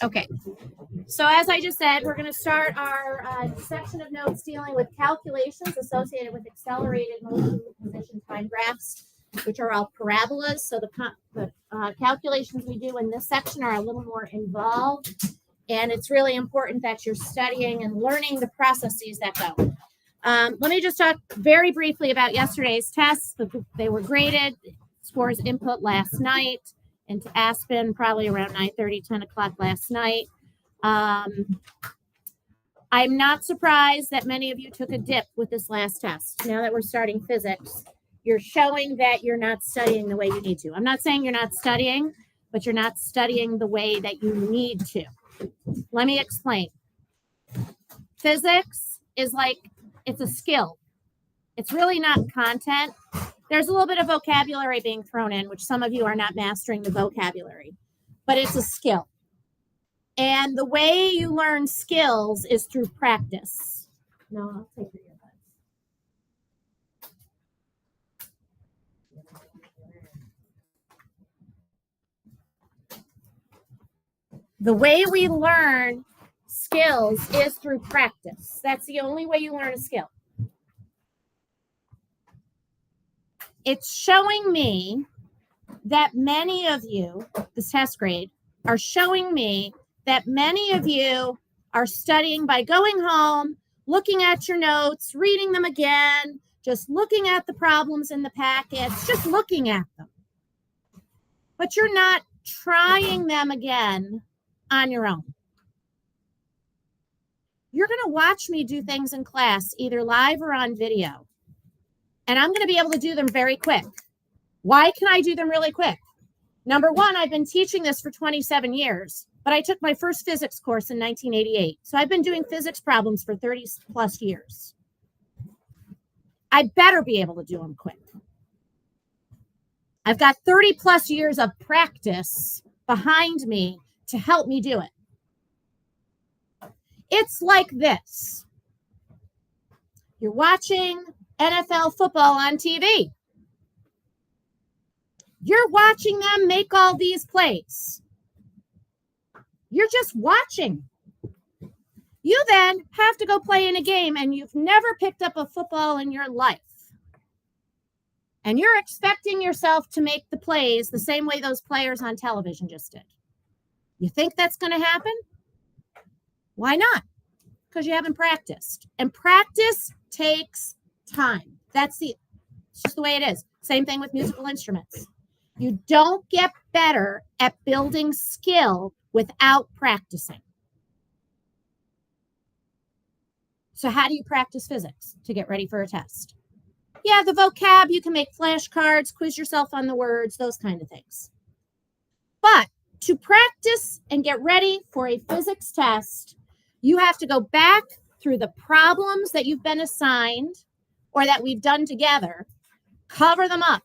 Okay, so as I just said, we're going to start our section of notes dealing with calculations associated with accelerated motion position time graphs, which are all parabolas. So the calculations we do in this section are a little more involved, and it's really important that you're studying and learning the processes that go. Let me just talk very briefly about yesterday's tests. They were graded, scores input last night into Aspen, probably around 9:30, 10 o'clock last night. I'm not surprised that many of you took a dip with this last test. Now that we're starting physics, you're showing that you're not studying the way you need to. I'm not saying you're not studying, but you're not studying the way that you need to. Let me explain. Physics is like, it's a skill. It's really not content. There's a little bit of vocabulary being thrown in, which some of you are not mastering the vocabulary, but it's a skill. And the way you learn skills is through practice. No, I'll take your earbuds. The way we learn skills is through practice. That's the only way you learn a skill. It's showing me that many of you, this test grade, are showing me that many of you are studying by going home, looking at your notes, reading them again, just looking at the problems in the packets, just looking at them. But you're not trying them again on your own. You're going to watch me do things in class, either live or on video. And I'm going to be able to do them very quick. Why can I do them really quick? Number one, I've been teaching this for 27 years, but I took my first physics course in 1988. So I've been doing physics problems for 30 plus years. I better be able to do them quick. I've got 30 plus years of practice behind me to help me do it. It's like this. You're watching NFL football on TV. You're watching them make all these plays. You're just watching. You then have to go play in a game, and you've never picked up a football in your life. And you're expecting yourself to make the plays the same way those players on television just did. You think that's going to happen? Why not? Because you haven't practiced. And practice takes time. It's just the way it is. Same thing with musical instruments. You don't get better at building skill without practicing. So how do you practice physics to get ready for a test? Yeah, the vocab, you can make flashcards, quiz yourself on the words, those kind of things. But to practice and get ready for a physics test, you have to go back through the problems that you've been assigned or that we've done together, cover them up.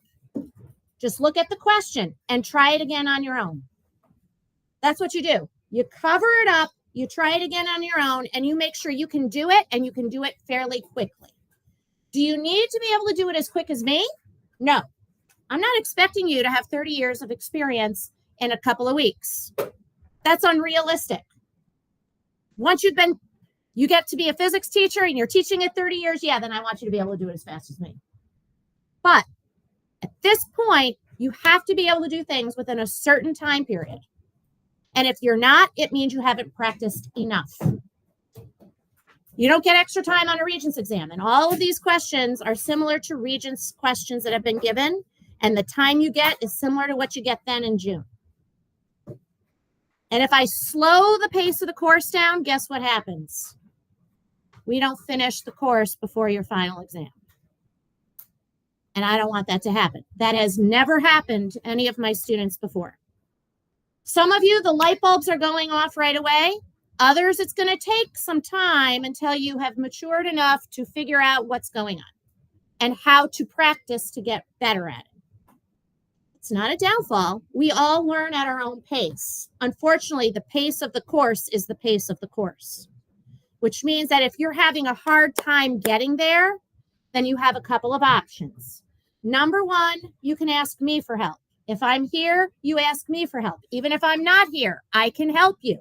Just look at the question and try it again on your own. That's what you do. You cover it up, you try it again on your own, and you make sure you can do it, and you can do it fairly quickly. Do you need to be able to do it as quick as me? No. I'm not expecting you to have 30 years of experience in a couple of weeks. That's unrealistic. Once you get to be a physics teacher and you're teaching it 30 years, yeah, then I want you to be able to do it as fast as me. But at this point, you have to be able to do things within a certain time period. And if you're not, it means you haven't practiced enough. You don't get extra time on a Regents exam. And all of these questions are similar to Regents questions that have been given. And the time you get is similar to what you get then in June. And if I slow the pace of the course down, guess what happens? We don't finish the course before your final exam. And I don't want that to happen. That has never happened to any of my students before. Some of you, the light bulbs are going off right away. Others, it's going to take some time until you have matured enough to figure out what's going on and how to practice to get better at it. It's not a downfall. We all learn at our own pace. Unfortunately, the pace of the course is the pace of the course, which means that if you're having a hard time getting there, then you have a couple of options. Number one, you can ask me for help. If I'm here, you ask me for help. Even if I'm not here, I can help you.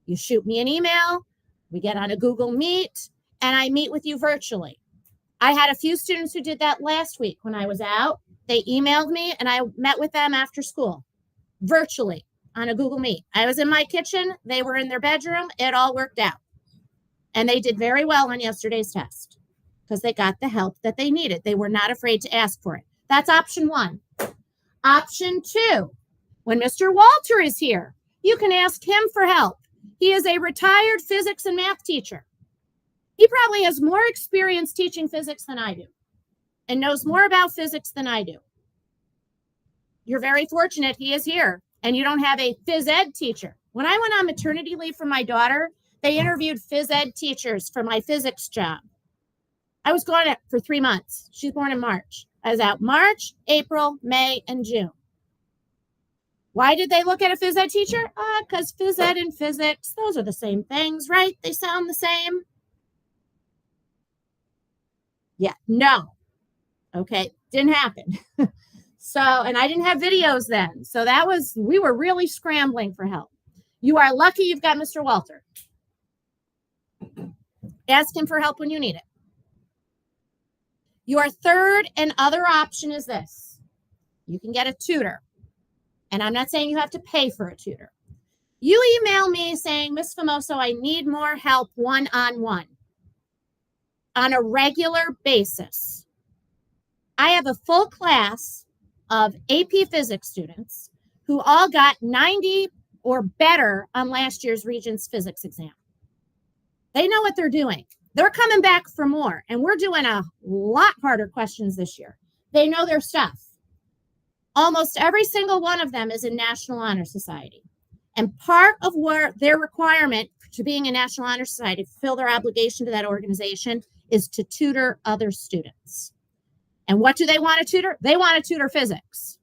You shoot me an email, we get on a Google Meet, and I meet with you virtually. I had a few students who did that last week when I was out. They emailed me and I met with them after school virtually on a Google Meet. I was in my kitchen. They were in their bedroom. It all worked out. And they did very well on yesterday's test because they got the help that they needed. They were not afraid to ask for it. That's option one. Option two, when Mr. Walter is here, you can ask him for help. He is a retired physics and math teacher. He probably has more experience teaching physics than I do and knows more about physics than I do. You're very fortunate he is here and you don't have a phys ed teacher. When I went on maternity leave for my daughter, they interviewed phys ed teachers for my physics job. I was gone for 3 months. She's born in March. I was out March, April, May, and June. Why did they look at a phys ed teacher? Because phys ed and physics, those are the same things, right? They sound the same. Yeah, no. Okay, didn't happen. So, and I didn't have videos then. So we were really scrambling for help. You are lucky you've got Mr. Walter. Ask him for help when you need it. Your third and other option is this. You can get a tutor. And I'm not saying you have to pay for a tutor. You email me saying, Ms. Famoso, I need more help one-on-one on a regular basis. I have a full class of AP Physics students who all got 90 or better on last year's Regents Physics exam. They know what they're doing. They're coming back for more, and we're doing a lot harder questions this year. They know their stuff. Almost every single one of them is in National Honor Society. And part of their requirement to being a National Honor Society, fulfill their obligation to that organization, is to tutor other students. And what do they want to tutor? They want to tutor physics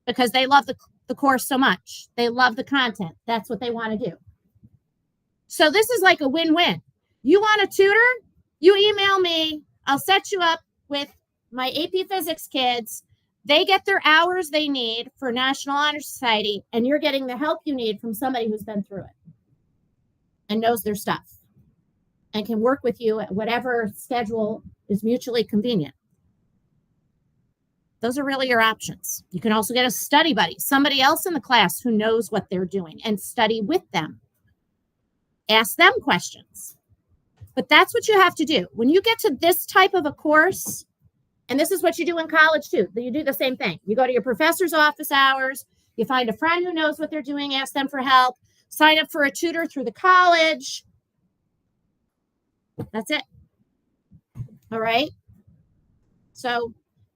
because they love the course so much. They love the content. That's what they want to do. So this is like a win-win. You want a tutor? You email me. I'll set you up with my AP Physics kids. They get their hours they need for National Honor Society, and you're getting the help you need from somebody who's been through it and knows their stuff and can work with you at whatever schedule is mutually convenient. Those are really your options. You can also get a study buddy, somebody else in the class who knows what they're doing, and study with them. Ask them questions. But that's what you have to do. When you get to this type of a course, and this is what you do in college too, you do the same thing. You go to your professor's office hours, you find a friend who knows what they're doing, ask them for help, sign up for a tutor through the college. That's it. All right. So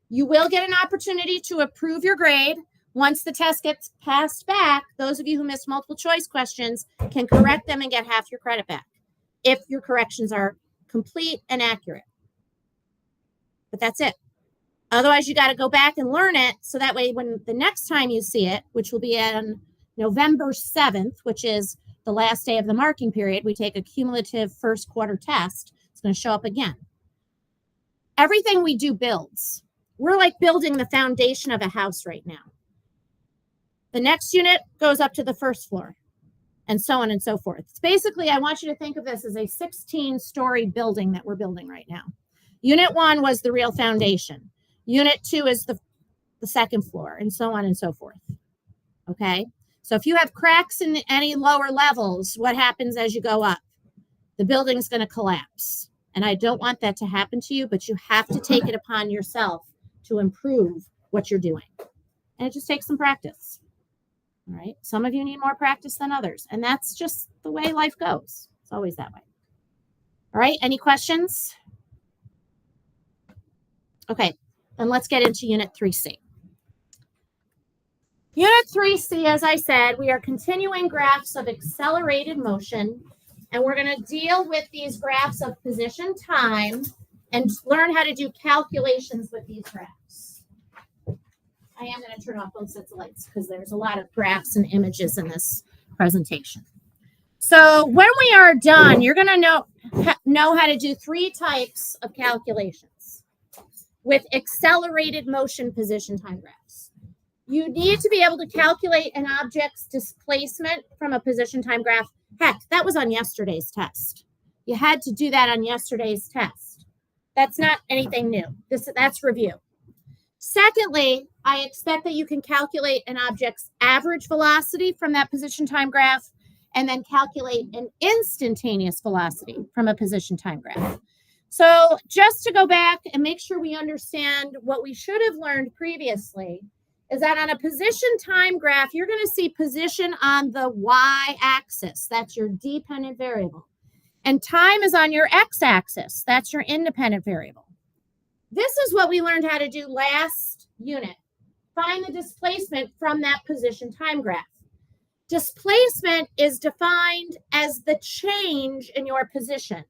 you will get an opportunity to approve your grade. Once the test gets passed back, those of you who missed multiple choice questions can correct them and get half your credit back if your corrections are complete and accurate. But that's it. Otherwise, you got to go back and learn it so that way when the next time you see it, which will be on November 7th, which is the last day of the marking period, we take a cumulative first quarter test. It's going to show up again. Everything we do builds. We're like building the foundation of a house right now. The next unit goes up to the first floor and so on and so forth. It's basically, I want you to think of this as a 16-story building that we're building right now. Unit 1 was the real foundation. Unit 2 is the second floor and so on and so forth. Okay. So if you have cracks in any lower levels, what happens as you go up? The building's going to collapse. And I don't want that to happen to you, but you have to take it upon yourself to improve what you're doing. And it just takes some practice. All right. Some of you need more practice than others. And that's just the way life goes. It's always that way. All right. Any questions? Okay. Then let's get into Unit 3C. Unit 3C, as I said, we are continuing graphs of accelerated motion. And we're going to deal with these graphs of position time and learn how to do calculations with these graphs. I am going to turn off both sets of lights because there's a lot of graphs and images in this presentation. So when we are done, you're going to know how to do 3 types of calculations with accelerated motion position time graphs. You need to be able to calculate an object's displacement from a position time graph. Heck, that was on yesterday's test. You had to do that on yesterday's test. That's not anything new. That's review. Secondly, I expect that you can calculate an object's average velocity from that position time graph and then calculate an instantaneous velocity from a position time graph. So just to go back and make sure we understand what we should have learned previously is that on a position time graph, you're going to see position on the y-axis. That's your dependent variable. And time is on your x-axis. That's your independent variable. This is what we learned how to do last unit. Find the displacement from that position time graph. Displacement is defined as the change in your position.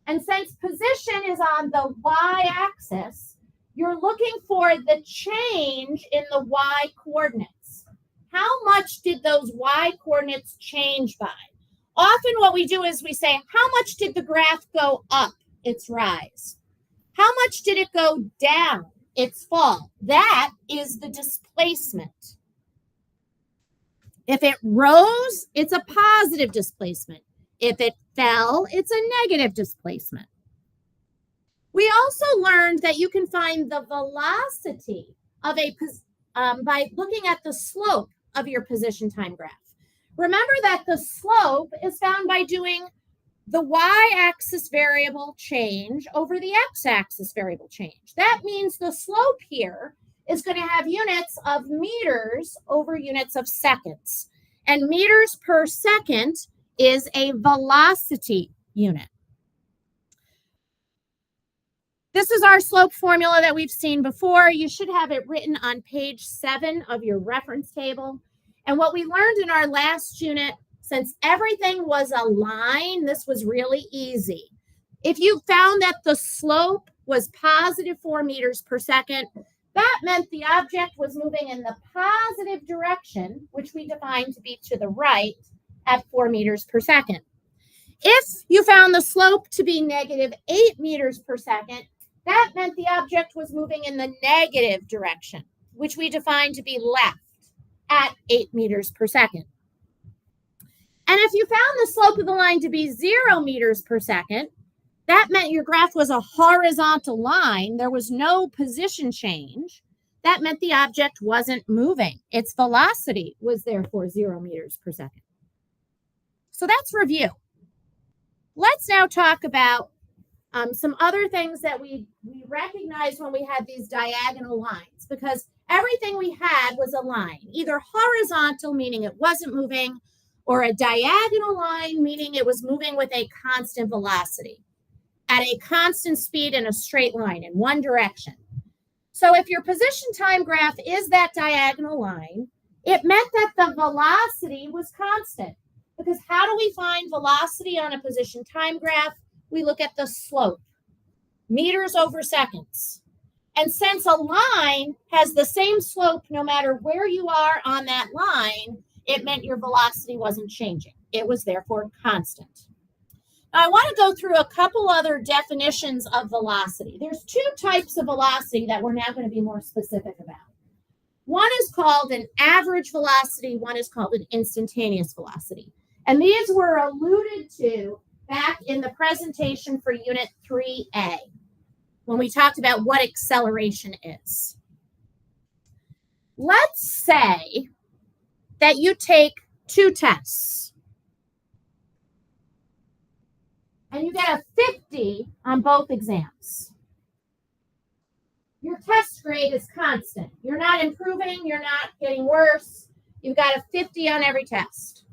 And since position is on the y-axis, you're looking for the change in the y coordinates. How much did those y coordinates change by? Often what we do is we say, how much did the graph go up, its rise? How much did it go down, its fall? That is the displacement. If it rose, it's a positive displacement. If it fell, it's a negative displacement. We also learned that you can find the velocity of by looking at the slope of your position time graph. Remember that the slope is found by doing the y-axis variable change over the x-axis variable change. That means the slope here is going to have units of meters over units of seconds. And meters per second is a velocity unit. This is our slope formula that we've seen before. You should have it written on page 7 of your reference table. And what we learned in our last unit, since everything was a line, this was really easy. If you found that the slope was positive 4 meters per second, that meant the object was moving in the positive direction, which we defined to be to the right at 4 meters per second. If you found the slope to be negative 8 meters per second, that meant the object was moving in the negative direction, which we defined to be left at 8 meters per second. And if you found the slope of the line to be 0 meters per second, that meant your graph was a horizontal line. There was no position change. That meant the object wasn't moving. Its velocity was therefore 0 meters per second. So that's review. Let's now talk about some other things that we recognized when we had these diagonal lines, because everything we had was a line, either horizontal, meaning it wasn't moving, or a diagonal line, meaning it was moving with a constant velocity at a constant speed in a straight line in one direction. So if your position time graph is that diagonal line, it meant that the velocity was constant. Because how do we find velocity on a position time graph? We look at the slope, meters over seconds. And since a line has the same slope no matter where you are on that line, it meant your velocity wasn't changing. It was therefore constant. Now, I want to go through a couple other definitions of velocity. There's 2 types of velocity that we're now going to be more specific about. One is called an average velocity. One is called an instantaneous velocity. And these were alluded to back in the presentation for Unit 3A, when we talked about what acceleration is. Let's say that you take 2 tests and you get a 50 on both exams. Your test grade is constant. You're not improving, you're not getting worse. You've got a 50 on every test.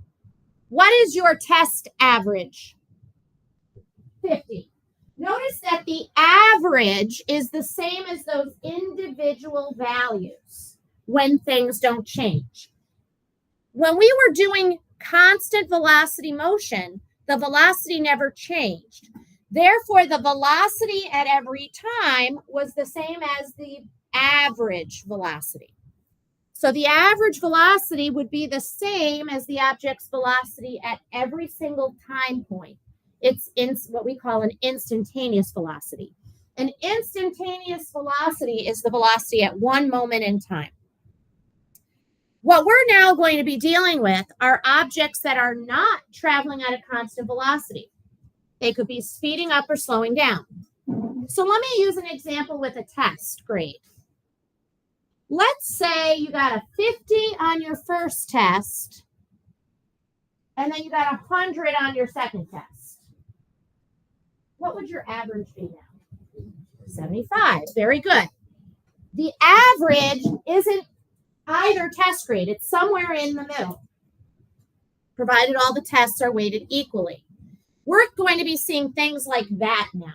What is your test average? 50. Notice that the average is the same as those individual values when things don't change. When we were doing constant velocity motion, the velocity never changed. Therefore, the velocity at every time was the same as the average velocity. So the average velocity would be the same as the object's velocity at every single time point. It's what we call an instantaneous velocity. An instantaneous velocity is the velocity at one moment in time. What we're now going to be dealing with are objects that are not traveling at a constant velocity. They could be speeding up or slowing down. So let me use an example with a test grade. Let's say you got a 50 on your first test, and then you got 100 on your second test. What would your average be now? 75. Very good. The average isn't either test grade. It's somewhere in the middle, provided all the tests are weighted equally. We're going to be seeing things like that now,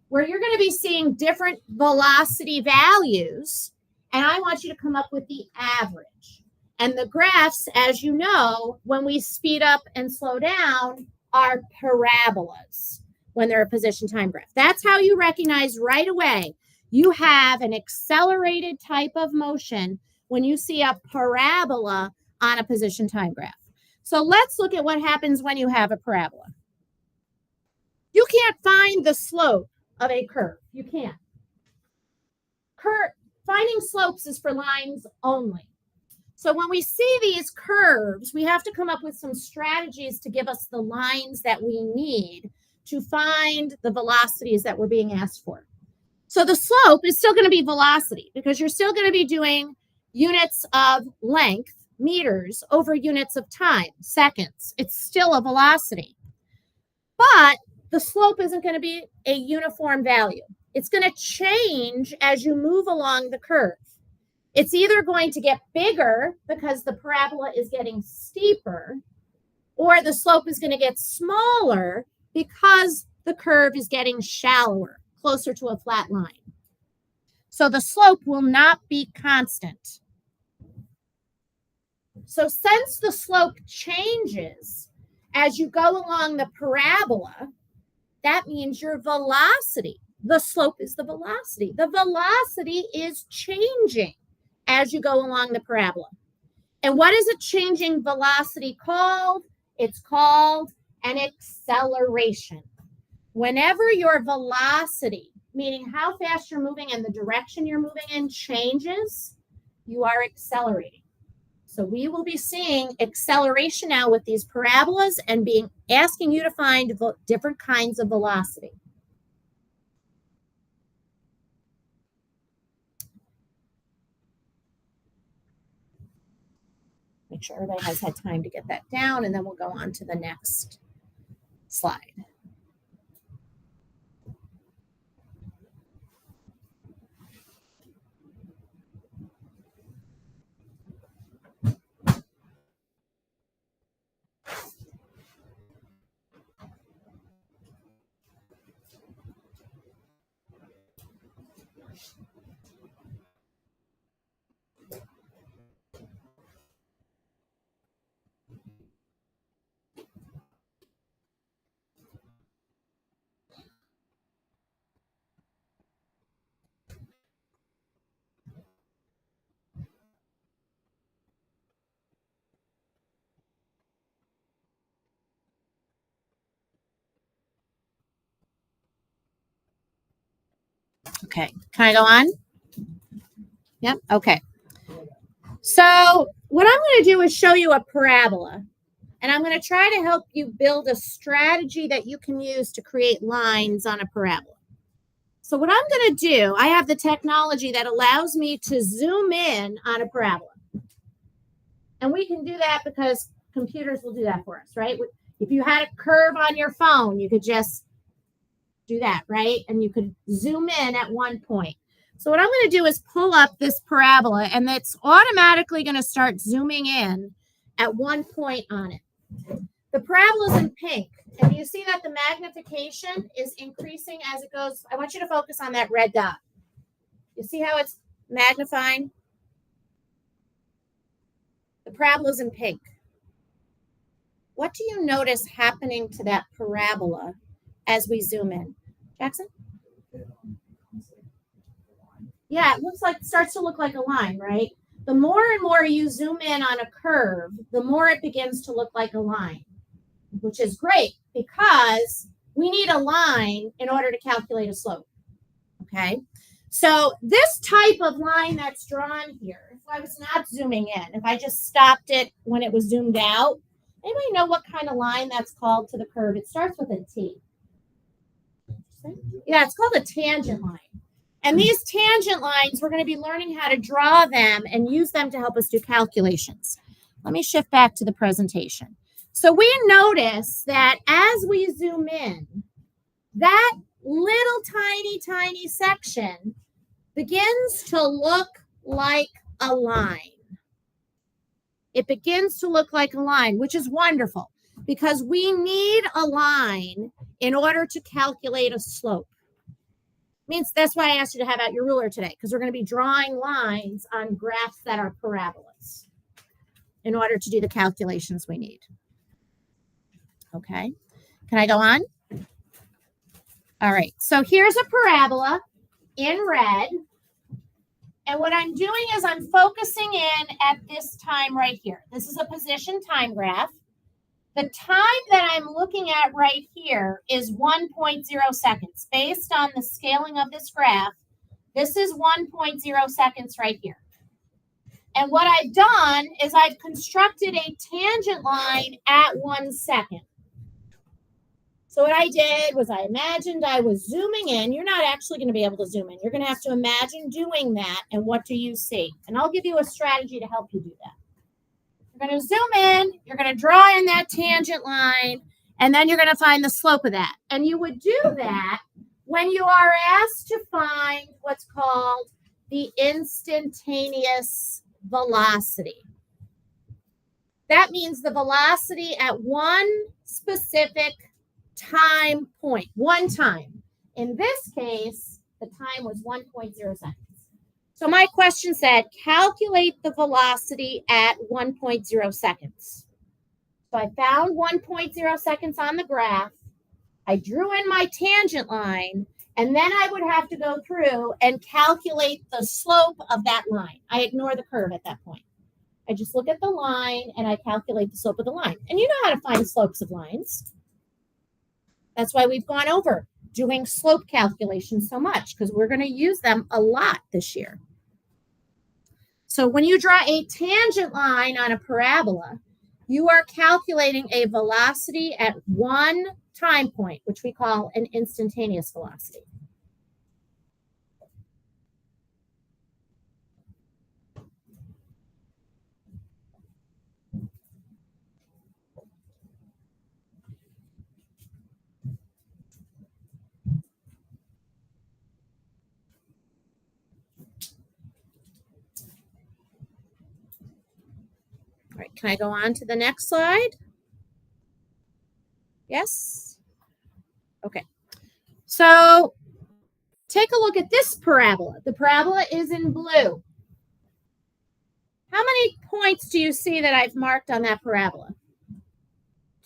where you're going to be seeing different velocity values, and I want you to come up with the average. And the graphs, as you know, when we speed up and slow down, are parabolas when they're a position time graph. That's how you recognize right away you have an accelerated type of motion when you see a parabola on a position time graph. So let's look at what happens when you have a parabola. You can't find the slope of a curve. You can't. Finding slopes is for lines only. So when we see these curves, we have to come up with some strategies to give us the lines that we need to find the velocities that we're being asked for. So the slope is still going to be velocity because you're still going to be doing units of length, meters, over units of time, seconds. It's still a velocity. But the slope isn't going to be a uniform value. It's going to change as you move along the curve. It's either going to get bigger because the parabola is getting steeper, or the slope is going to get smaller because the curve is getting shallower, closer to a flat line. So the slope will not be constant. So since the slope changes as you go along the parabola, that means your velocity, the slope is the velocity. The velocity is changing as you go along the parabola. And what is a changing velocity called? It's called an acceleration. Whenever your velocity, meaning how fast you're moving and the direction you're moving in, changes, you are accelerating. So we will be seeing acceleration now with these parabolas and asking you to find different kinds of velocity. Make sure everybody has had time to get that down, and then we'll go on to the next slide. Okay, can I go on? Yep, okay. So what I'm going to do is show you a parabola, and I'm going to try to help you build a strategy that you can use to create lines on a parabola. So what I'm going to do, I have the technology that allows me to zoom in on a parabola. And we can do that because computers will do that for us, right? If you had a curve on your phone, you could just do that, right? And you could zoom in at one point. So what I'm going to do is pull up this parabola, and that's automatically going to start zooming in at one point on it. The parabola is in pink, and you see that the magnification is increasing as it goes. I want you to focus on that red dot. You see how it's magnifying? The parabola is in pink. What do you notice happening to that parabola as we zoom in? Jackson? Yeah, it starts to look like a line, right? The more and more you zoom in on a curve, the more it begins to look like a line, which is great because we need a line in order to calculate a slope, okay? So this type of line that's drawn here, if So I was not zooming in. If I just stopped it when it was zoomed out, anybody know what kind of line that's called to the curve? It starts with a T. Yeah, it's called a tangent line. And these tangent lines, we're going to be learning how to draw them and use them to help us do calculations. Let me shift back to the presentation. So we notice that as we zoom in, that little tiny section begins to look like a line. It begins to look like a line, which is wonderful because we need a line in order to calculate a slope. Means that's why I asked you to have out your ruler today, because we're going to be drawing lines on graphs that are parabolas in order to do the calculations we need. Okay, can I go on? All right, so here's a parabola in red. And what I'm doing is I'm focusing in at this time right here. This is a position time graph. The time that I'm looking at right here is 1.0 seconds. Based on the scaling of this graph, this is 1.0 seconds right here. And what I've done is I've constructed a tangent line at 1 second. So what I did was I imagined I was zooming in. You're not actually going to be able to zoom in. You're going to have to imagine doing that. And what do you see? And I'll give you a strategy to help you do that. You're going to zoom in, you're going to draw in that tangent line, and then you're going to find the slope of that. And you would do that when you are asked to find what's called the instantaneous velocity. That means the velocity at one specific time point, one time. In this case, the time was 1.0 seconds. So my question said, calculate the velocity at 1.0 seconds. So I found 1.0 seconds on the graph. I drew in my tangent line, and then I would have to go through and calculate the slope of that line. I ignore the curve at that point. I just look at the line, and I calculate the slope of the line. And you know how to find slopes of lines. That's why we've gone over doing slope calculations so much, because we're going to use them a lot this year. So when you draw a tangent line on a parabola, you are calculating a velocity at one time point, which we call an instantaneous velocity. All right, can I go on to the next slide? Yes? Okay. So take a look at this parabola. The parabola is in blue. How many points do you see that I've marked on that parabola?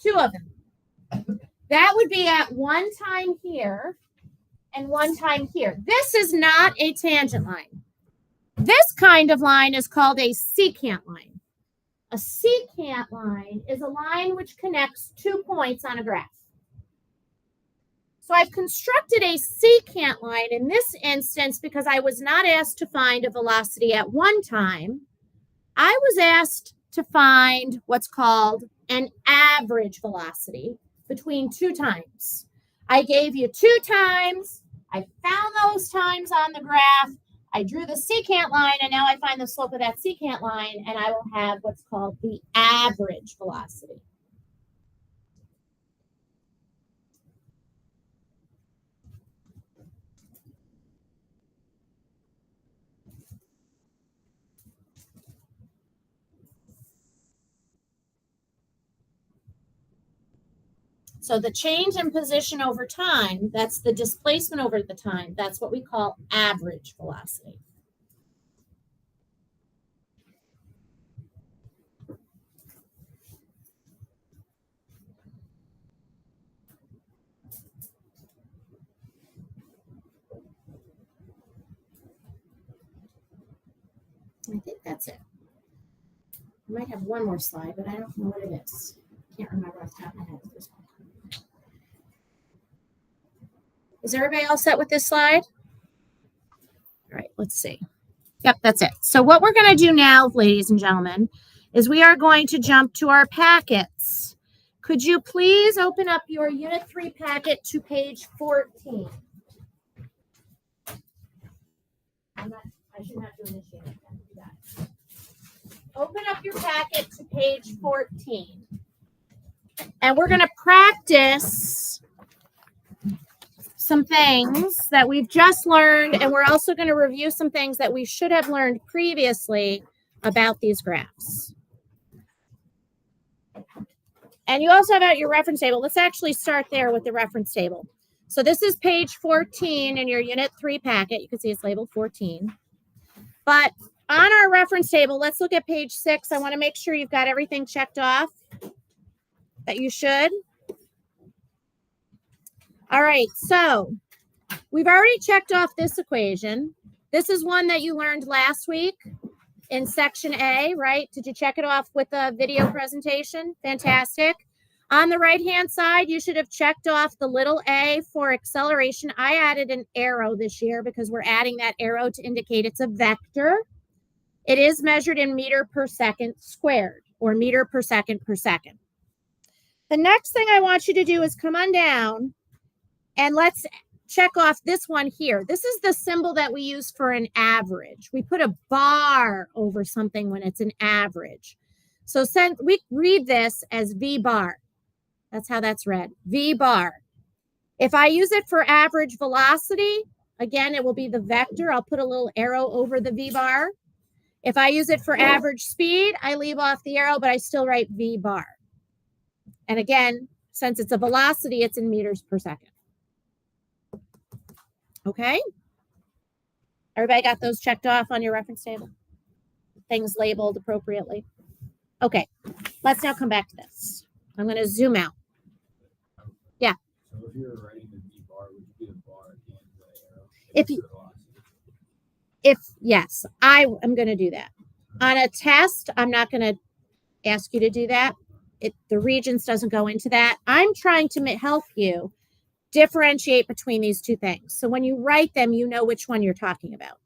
2 of them. That would be at one time here and one time here. This is not a tangent line. This kind of line is called a secant line. A secant line is a line which connects 2 points on a graph. So I've constructed a secant line in this instance because I was not asked to find a velocity at one time. I was asked to find what's called an average velocity between 2 times. I gave you 2 times. I found those times on the graph. I drew the secant line, and now I find the slope of that secant line, and I will have what's called the average velocity. So the change in position over time, that's the displacement over the time. That's what we call average velocity. I think that's it. I might have one more slide, but I don't know what it is. Can't remember off the top of my head. Is everybody all set with this slide? All right, let's see. Yep, that's it. So what we're going to do now, ladies and gentlemen, is we are going to jump to our packets. Could you please open up your Unit 3 packet to page 14? I should not do this yet. Open up your packet to page 14. And we're going to practice some things that we've just learned, and we're also going to review some things that we should have learned previously about these graphs. And you also have out your reference table. Let's actually start there with the reference table. So this is page 14 in your Unit 3 packet. You can see it's labeled 14. But on our reference table, let's look at page 6. I want to make sure you've got everything checked off that you should. All right, so we've already checked off this equation. This is one that you learned last week in section A, right? Did you check it off with a video presentation? Fantastic. On the right-hand side, you should have checked off the little a for acceleration. I added an arrow this year because we're adding that arrow to indicate it's a vector. It is measured in meter per second squared, or meter per second per second. The next thing I want you to do is come on down and let's check off this one here. This is the symbol that we use for an average. We put a bar over something when it's an average. So we read this as V bar. That's how that's read, V bar. If I use it for average velocity, again, it will be the vector. I'll put a little arrow over the V bar. If I use it for average speed, I leave off the arrow, but I still write V bar. And again, since it's a velocity, it's in meters per second. Okay? Everybody got those checked off on your reference table? Things labeled appropriately? Okay, let's now come back to this. I'm going to zoom out. Yeah. So if you're writing the V bar, would you be the bar at the end of the arrow? Yes, I am going to do that. On a test, I'm not going to ask you to do that. The Regents doesn't go into that. I'm trying to help you differentiate between these two things. So when you write them, you know which one you're talking about.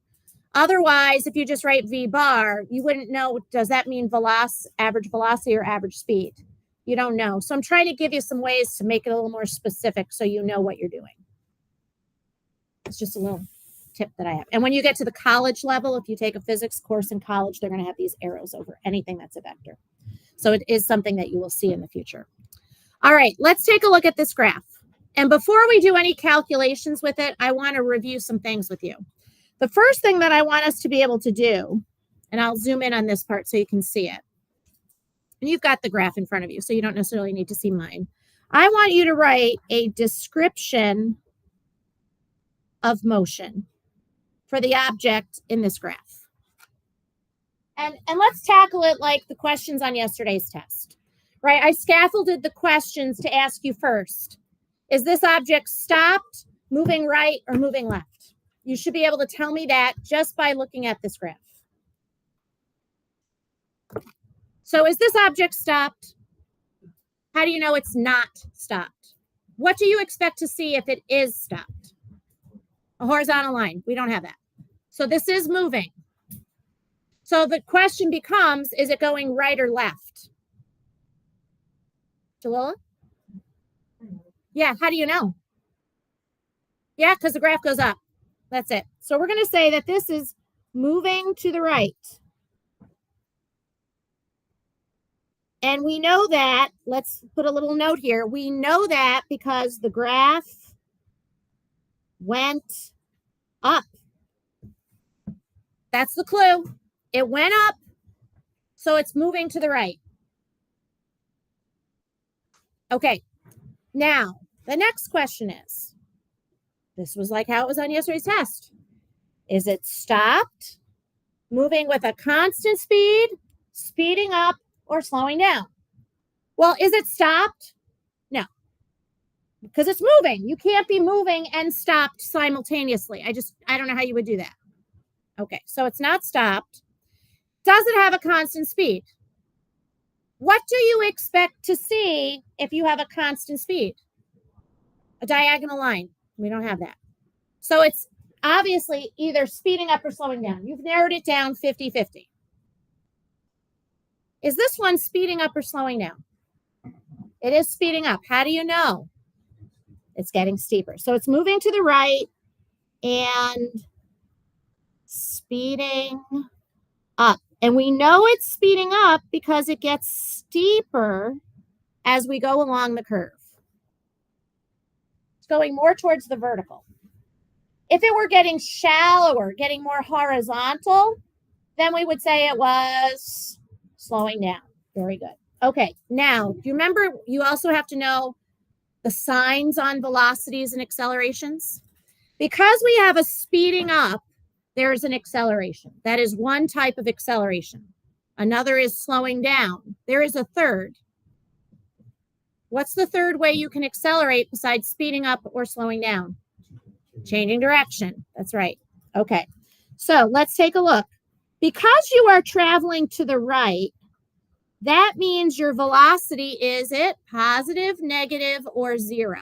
Otherwise, if you just write V bar, you wouldn't know, does that mean average velocity or average speed? You don't know. So I'm trying to give you some ways to make it a little more specific so you know what you're doing. It's just a little tip that I have. And when you get to the college level, if you take a physics course in college, they're going to have these arrows over anything that's a vector. So it is something that you will see in the future. All right, let's take a look at this graph. And before we do any calculations with it, I want to review some things with you. The first thing that I want us to be able to do, and I'll zoom in on this part so you can see it. And you've got the graph in front of you, so you don't necessarily need to see mine. I want you to write a description of motion for the object in this graph. And let's tackle it like the questions on yesterday's test, right? I scaffolded the questions to ask you first. Is this object stopped, moving right, or moving left? You should be able to tell me that just by looking at this graph. So is this object stopped? How do you know it's not stopped? What do you expect to see if it is stopped? A horizontal line. We don't have that. So this is moving. So the question becomes, is it going right or left? Jalila? Yeah, how do you know? Yeah, because the graph goes up. That's it. So we're going to say that this is moving to the right. And we know that, let's put a little note here. We know that because the graph went up. That's the clue. It went up, so it's moving to the right. Okay, now the next question is, this was like how it was on yesterday's test. Is it stopped, moving with a constant speed, speeding up, or slowing down? Well, is it stopped? No, because it's moving. You can't be moving and stopped simultaneously. I don't know how you would do that. Okay, so it's not stopped. Does it have a constant speed? What do you expect to see if you have a constant speed? A diagonal line. We don't have that. So it's obviously either speeding up or slowing down. You've narrowed it down 50-50. Is this one speeding up or slowing down? It is speeding up. How do you know? It's getting steeper. So it's moving to the right and speeding up. And we know it's speeding up because it gets steeper as we go along the curve. It's going more towards the vertical. If it were getting shallower, getting more horizontal, then we would say it was slowing down. Very good. Okay, now, do you remember you also have to know the signs on velocities and accelerations? Because we have a speeding up, there's an acceleration. That is one type of acceleration. Another is slowing down. There is a third. What's the third way you can accelerate besides speeding up or slowing down? Changing direction. That's right. Okay, so let's take a look. Because you are traveling to the right, that means your velocity is it positive, negative, or zero?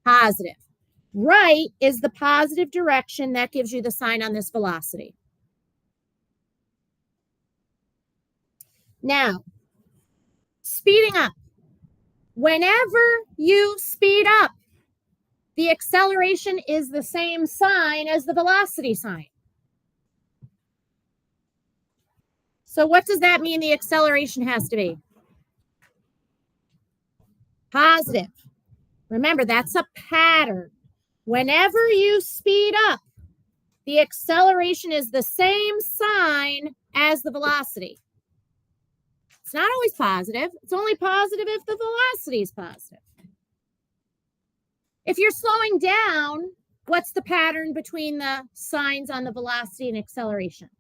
Positive. Right is the positive direction. That gives you the sign on this velocity. Now, speeding up. Whenever you speed up, the acceleration is the same sign as the velocity sign. So what does that mean the acceleration has to be? Positive. Remember, that's a pattern. Whenever you speed up, the acceleration is the same sign as the velocity. It's not always positive. It's only positive if the velocity is positive. If you're slowing down, what's the pattern between the signs on the velocity and acceleration?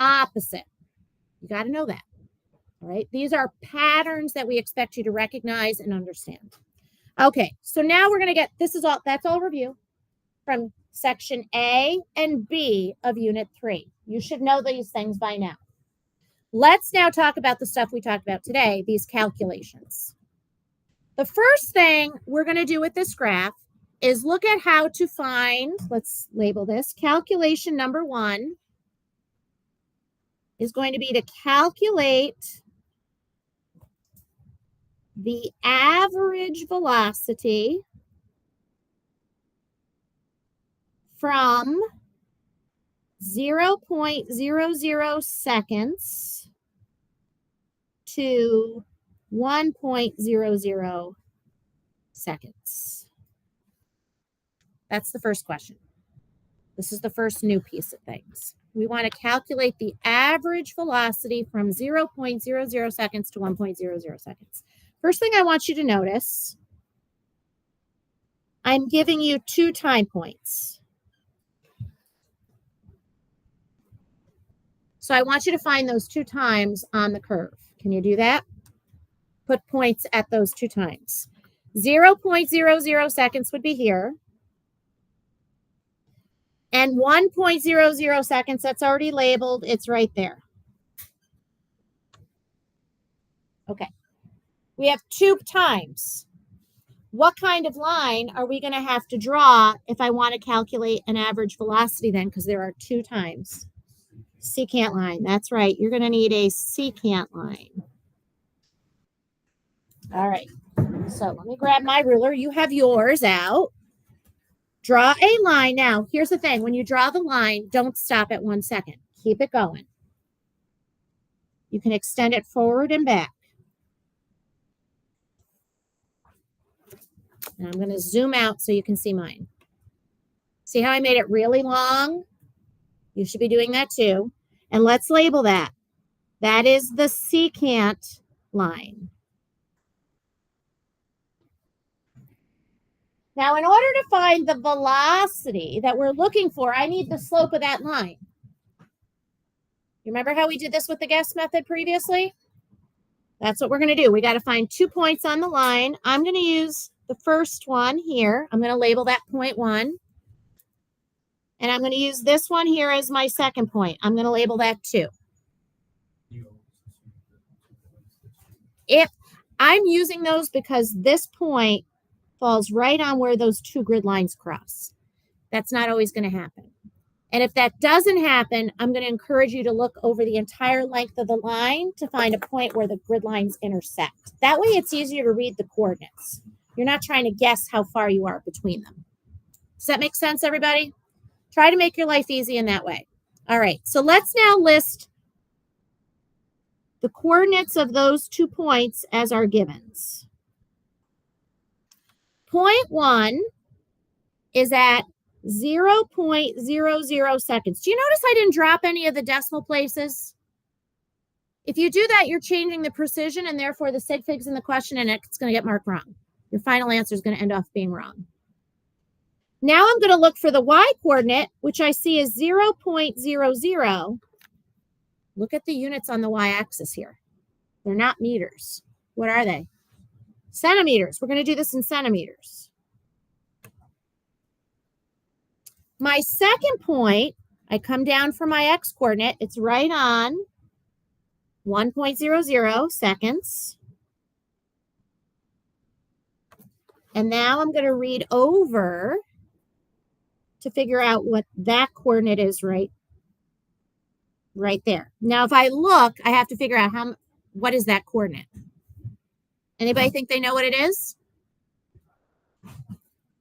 Opposite. You got to know that. All right. These are patterns that we expect you to recognize and understand. Okay. So now we're going to get, that's all review from section A and B of unit 3. You should know these things by now. Let's now talk about the stuff we talked about today, these calculations. The first thing we're going to do with this graph is look at how to find, let's label this, calculation number 1 is going to be to calculate the average velocity from 0.00 seconds to 1.00 seconds. That's the first question. This is the first new piece of things. We want to calculate the average velocity from 0.00 seconds to 1.00 seconds. First thing I want you to notice, I'm giving you 2 time points. So I want you to find those 2 times on the curve. Can you do that? Put points at those 2 times. 0.00 seconds would be here. And 1.00 seconds, that's already labeled. It's right there. Okay. We have 2 times. What kind of line are we going to have to draw if I want to calculate an average velocity then? Because there are 2 times. Secant line. That's right. You're going to need a secant line. All right. So let me grab my ruler. You have yours out. Draw a line. Now, here's the thing. When you draw the line, don't stop at 1 second. Keep it going. You can extend it forward and back. And I'm going to zoom out so you can see mine. See how I made it really long? You should be doing that too. And let's label that. That is the secant line. Now, in order to find the velocity that we're looking for, I need the slope of that line. You remember how we did this with the guess method previously? That's what we're going to do. We got to find 2 points on the line. I'm going to use the first one here. I'm going to label that point 1. And I'm going to use this one here as my second point. I'm going to label that 2. If I'm using those because this point falls right on where those 2 grid lines cross. That's not always going to happen. And if that doesn't happen, I'm going to encourage you to look over the entire length of the line to find a point where the grid lines intersect. That way it's easier to read the coordinates. You're not trying to guess how far you are between them. Does that make sense, everybody? Try to make your life easy in that way. All right, so let's now list the coordinates of those 2 points as our givens. Point 1 is at 0.00 seconds. Do you notice I didn't drop any of the decimal places? If you do that, you're changing the precision and therefore the sig figs in the question, and it's going to get marked wrong. Your final answer is going to end up being wrong. Now I'm going to look for the y coordinate, which I see is 0.00. Look at the units on the y-axis here. They're not meters. What are they? Centimeters. We're going to do this in centimeters. My second point, I come down for my x coordinate. It's right on 1.00 seconds. And now I'm going to read over to figure out what that coordinate is right there. Now, if I look, I have to figure out what is that coordinate. Anybody think they know what it is?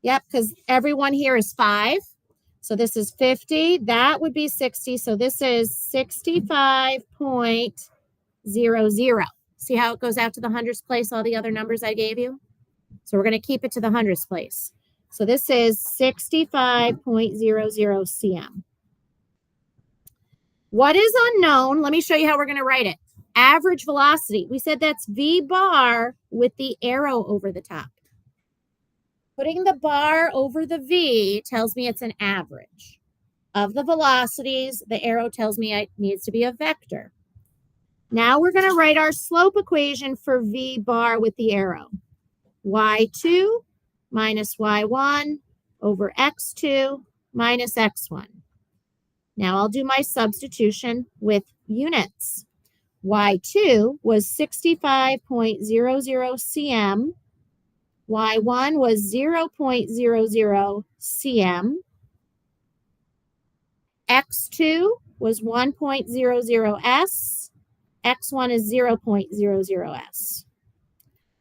Yep, because everyone here is 5. So this is 50. That would be 60. So this is 65.00. See how it goes out to the hundredths place, all the other numbers I gave you? So we're going to keep it to the hundredths place. So this is 65.00 cm. What is unknown? Let me show you how we're going to write it. Average velocity. We said that's V bar with the arrow over the top. Putting the bar over the V tells me it's an average. Of the velocities, the arrow tells me it needs to be a vector. Now we're going to write our slope equation for V bar with the arrow. Y2 minus Y1 over X2 minus X1. Now I'll do my substitution with units. Y2 was 65.00 cm. Y1 was 0.00 cm. X2 was 1.00 s. X1 is 0.00 s.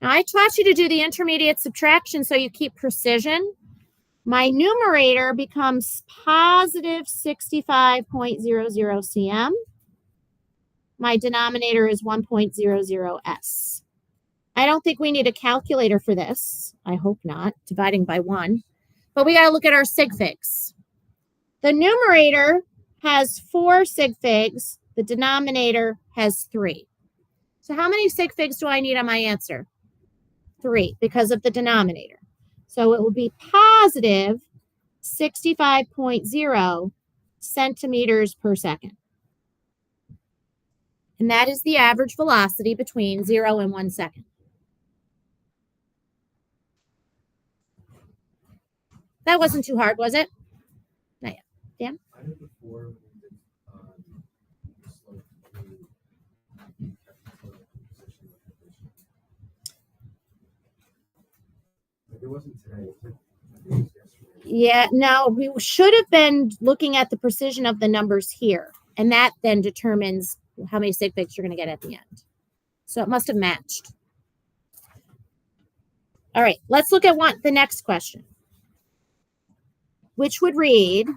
Now I taught you to do the intermediate subtraction so you keep precision. My numerator becomes positive 65.00 cm. My denominator is 1.00 s. I don't think we need a calculator for this. I hope not, dividing by 1. But we got to look at our sig figs. The numerator has 4 sig figs. The denominator has 3. So how many sig figs do I need on my answer? 3, because of the denominator. So it will be positive 65.0 centimeters per second. And that is the average velocity between 0 and 1 second. That wasn't too hard, was it? Not yet. Dan? I did before when we did slope it wasn't today, was it? I think it was yesterday. Yeah, no, we should have been looking at the precision of the numbers here. And that then determines how many sig figs you're going to get at the end. So it must have matched. All right, let's look at the next question, which would read,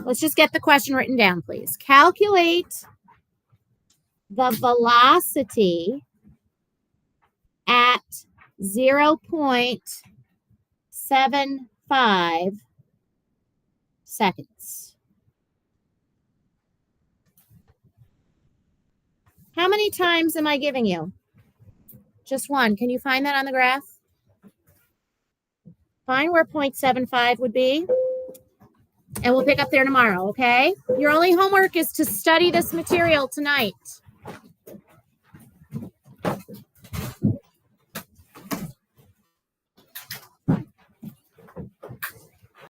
let's just get the question written down, please. Calculate the velocity at 0.75 seconds. How many times am I giving you? Just one. Can you find that on the graph? Find where 0.75 would be. And we'll pick up there tomorrow, okay? Your only homework is to study this material tonight.